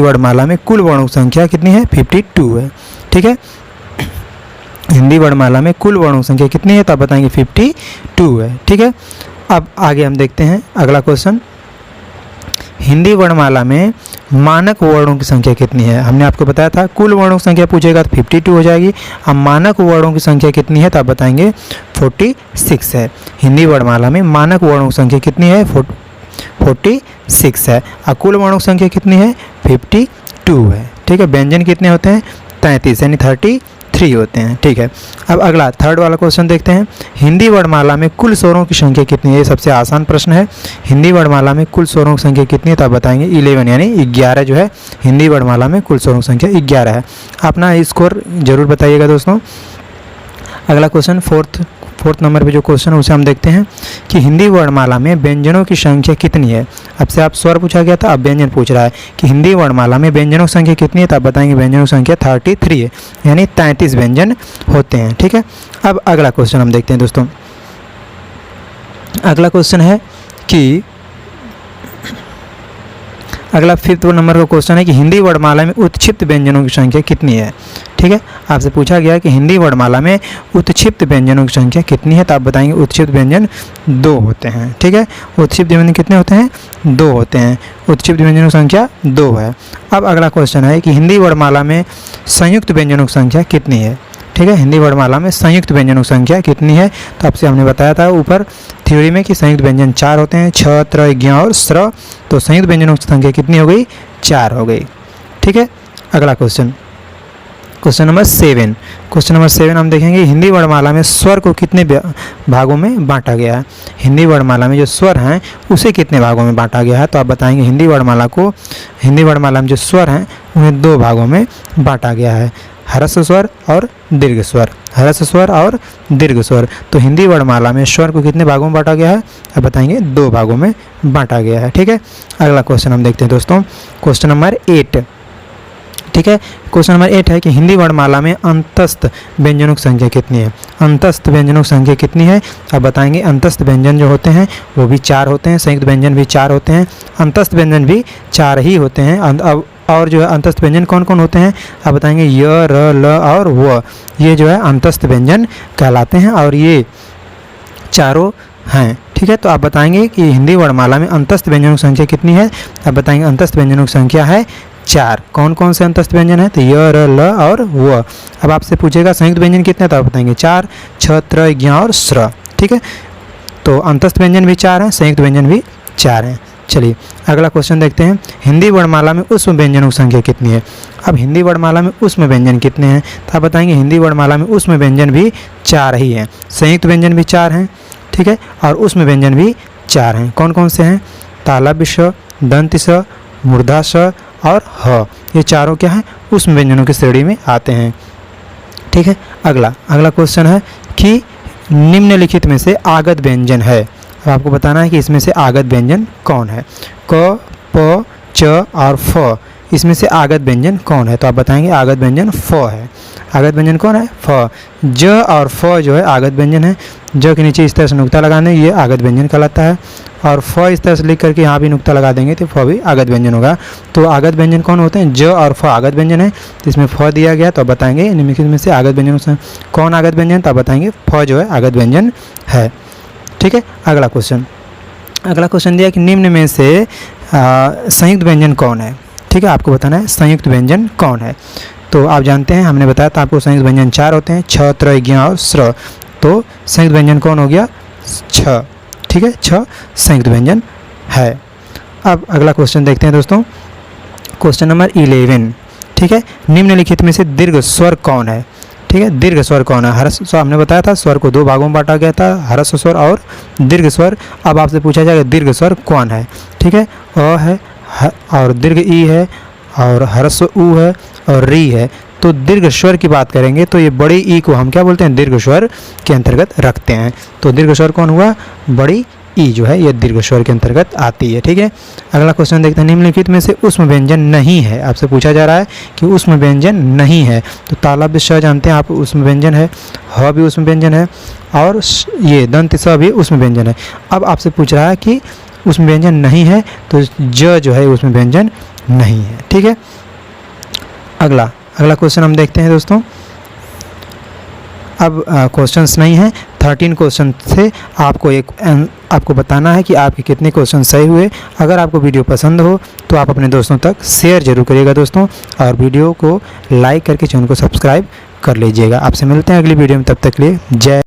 हिंदी वर्णमाला में कुल वर्णों की संख्या कितनी है? 52 है। ठीक है, हिंदी वर्णमाला में कुल वर्णों की संख्या कितनी है? तो आप बताएंगे 52 है। ठीक है, अब आगे हम देखते हैं अगला क्वेश्चन। हिंदी वर्णमाला में मानक वर्णों की संख्या कितनी है? हमने आपको बताया था कुल वर्णों की संख्या पूछेगा तो 52 हो जाएगी। अब मानक वर्णों की संख्या कितनी है? तो आप बताएंगे 46 है। हिंदी वर्णमाला में मानक वर्णों की संख्या कितनी है? 46 है। और कुल वर्णों की संख्या कितनी है? 52 है। ठीक है, व्यंजन कितने होते हैं? 33 यानी 33 होते हैं। ठीक है, अब अगला थर्ड वाला क्वेश्चन देखते हैं। हिंदी वर्णमाला में कुल स्वरों की संख्या कितनी है? ये सबसे आसान प्रश्न है। हिंदी वर्णमाला में कुल स्वरों की संख्या कितनी है? तो आप बताएंगे 11 यानी 11 जो है हिंदी वर्णमाला में कुल स्वरों की संख्या 11 है। अपना स्कोर जरूर बताइएगा दोस्तों। अगला क्वेश्चन फोर्थ नंबर पे जो क्वेश्चन है उसे हम देखते हैं कि हिंदी वर्णमाला में व्यंजनों की संख्या कितनी है? अब से आप स्वर पूछा गया था, अब व्यंजन पूछ रहा है कि हिंदी वर्णमाला में व्यंजनों की संख्या कितनी है? तो आप बताएंगे व्यंजनों की संख्या 33 है यानी 33 व्यंजन होते हैं। ठीक है, अब अगला क्वेश्चन हम देखते हैं दोस्तों। अगला क्वेश्चन है कि अगला 5th नंबर का क्वेश्चन है कि हिंदी वर्णमाला में उत्क्षिप्त व्यंजनों की संख्या कितनी है? ठीक है, आपसे पूछा गया कि हिंदी वर्णमाला में उत्क्षिप्त व्यंजनों की संख्या कितनी है? तो आप बताएंगे उत्क्षिप्त व्यंजन 2 होते हैं। ठीक है, उत्क्षिप्त व्यंजन कितने होते हैं? 2 होते हैं। उत्क्षिप्त व्यंजनों की संख्या 2 है। अब अगला क्वेश्चन है कि हिंदी वर्णमाला में संयुक्त व्यंजनों की संख्या कितनी है? ठीक है, हिंदी वर्णमाला में संयुक्त व्यंजनों की संख्या कितनी है? तो आपसे हमने बताया था ऊपर थ्योरी में कि संयुक्त व्यंजन 4 होते हैं, छ, त्र, ज्ञ और स्र। तो संयुक्त व्यंजनों की संख्या कितनी हो गई? 4 हो गई। ठीक है, अगला क्वेश्चन नंबर 7। क्वेश्चन नंबर 7 हम देखेंगे हिंदी वर्णमाला में स्वर को कितने भागों में बांटा गया है? हिंदी वर्णमाला में जो स्वर हैं उसे कितने भागों में बांटा गया है? तो आप बताएंगे हिंदी वर्णमाला में जो स्वर हैं उन्हें 2 भागों में बांटा गया है, ह्रस्व स्वर और दीर्घ स्वर। ह्रस्व स्वर और दीर्घ स्वर। तो हिंदी वर्णमाला में स्वर को कितने भागों में बांटा गया है? अब बताएंगे 2 भागों में बांटा गया है। ठीक है, अगला क्वेश्चन हम देखते हैं दोस्तों। Question number 8। ठीक है, क्वेश्चन नंबर 8 है कि हिंदी वर्णमाला में अंतस्थ व्यंजनों की संख्या कितनी है? अंतस्थ व्यंजनों की संख्या कितनी है? अब बताएंगे अंतस्थ व्यंजन जो होते हैं वो भी 4 होते हैं, संयुक्त व्यंजन भी 4 होते हैं, अंतस्थ व्यंजन भी 4 ही होते हैं। अब और जो है अंतस्थ व्यंजन कौन कौन होते हैं? आप बताएंगे य, र, ल और व। ये जो है अंतस्थ व्यंजन कहलाते हैं और ये चारों हैं। ठीक है, तो आप बताएंगे कि हिंदी वर्णमाला में अंतस्थ व्यंजनों की संख्या कितनी है? आप बताएंगे अंतस्थ व्यंजनों की संख्या है 4। कौन कौन से अंतस्थ व्यंजन है? तो य, र, ल और व। अब आपसे पूछेगा संयुक्त व्यंजन कितने? तो आप बताएंगे 4, छ, त्र, ज्ञ और स्र। ठीक है, तो अंतस्थ व्यंजन भी 4 हैं, संयुक्त व्यंजन भी 4 हैं। चलिए अगला क्वेश्चन देखते हैं। हिंदी वर्णमाला में उष्म व्यंजनों की संख्या कितनी है? अब हिंदी वर्णमाला में उष्म व्यंजन कितने हैं? तो आप बताएंगे हिंदी वर्णमाला में उष्म व्यंजन भी 4 ही हैं, संयुक्त व्यंजन भी 4 हैं। ठीक है, और उष्म व्यंजन भी 4 हैं। कौन कौन से हैं? तालव्य स, दंत स, मूर्धा स और ह। ये चारों क्या है? उष्म व्यंजनों की श्रेणी में आते हैं। ठीक है, अगला क्वेश्चन है कि निम्नलिखित में से आगत व्यंजन है। अब आपको बताना है कि इसमें से आगत व्यंजन कौन है? क, प, च और फ। इसमें से आगत व्यंजन कौन है? तो आप बताएंगे आगत व्यंजन फ है। आगत व्यंजन कौन है? फ। ज और फ जो है आगत व्यंजन है। ज के नीचे इस तरह से नुक्ता लगाने ये आगत व्यंजन कहलाता है, और फ इस तरह से लिख करके यहाँ भी नुक्ता लगा देंगे तो फ भी आगत व्यंजन होगा। तो आगत व्यंजन कौन होते हैं? ज और फ आगत व्यंजन है, तो इसमें फ दिया गया तो आप बताएंगे निम्नलिखित में से आगत व्यंजनों से कौन आगत व्यंजन? तो आप बताएंगे फ जो है आगत व्यंजन है। ठीक है, अगला क्वेश्चन दिया कि निम्न में से संयुक्त व्यंजन कौन है? ठीक है, आपको बताना है संयुक्त व्यंजन कौन है। तो आप जानते हैं हमने बताया था आपको संयुक्त व्यंजन 4 होते हैं, छ, त्र, ज्ञ और स्र। तो संयुक्त व्यंजन कौन हो गया? छ। ठीक है, छ संयुक्त व्यंजन है। अब अगला क्वेश्चन देखते हैं दोस्तों। Question number 11। ठीक है, निम्नलिखित में से दीर्घ स्वर कौन है? ठीक है, दीर्घ स्वर कौन है? ह्रस्व स्वर हमने बताया था स्वर को 2 भागों में बांटा गया था, ह्रस्व स्वर और दीर्घ स्वर। अब आपसे पूछा जाएगा दीर्घ स्वर कौन है? ठीक है, अ है और दीर्घ ई है और ह्रस्व उ है और री है। तो दीर्घ स्वर की बात करेंगे तो ये बड़ी ई को हम क्या बोलते हैं? दीर्घ स्वर के अंतर्गत रखते हैं। तो दीर्घ स्वर कौन हुआ? बड़ी ई जो है ये दीर्घ स्वर के अंतर्गत आती है। ठीक है, अगला क्वेश्चन देखते हैं। निम्नलिखित में से उष्म व्यंजन नहीं है। आपसे पूछा जा रहा है कि उष्म व्यंजन नहीं है। तो तालव्य स जानते हैं आप उष्म व्यंजन है, ह भी उष्म व्यंजन है और ये दंत स भी उष्म व्यंजन है। अब आपसे पूछ रहा है कि उष्म व्यंजन नहीं है, तो ज जो है उष्म व्यंजन नहीं है। ठीक है, अगला क्वेश्चन हम देखते हैं दोस्तों। अब क्वेश्चंस नहीं हैं, 13 क्वेश्चन से आपको बताना है कि आपके कितने क्वेश्चन सही हुए। अगर आपको वीडियो पसंद हो तो आप अपने दोस्तों तक शेयर जरूर करिएगा दोस्तों, और वीडियो को लाइक करके चैनल को सब्सक्राइब कर लीजिएगा। आपसे मिलते हैं अगली वीडियो में, तब तक के लिए जय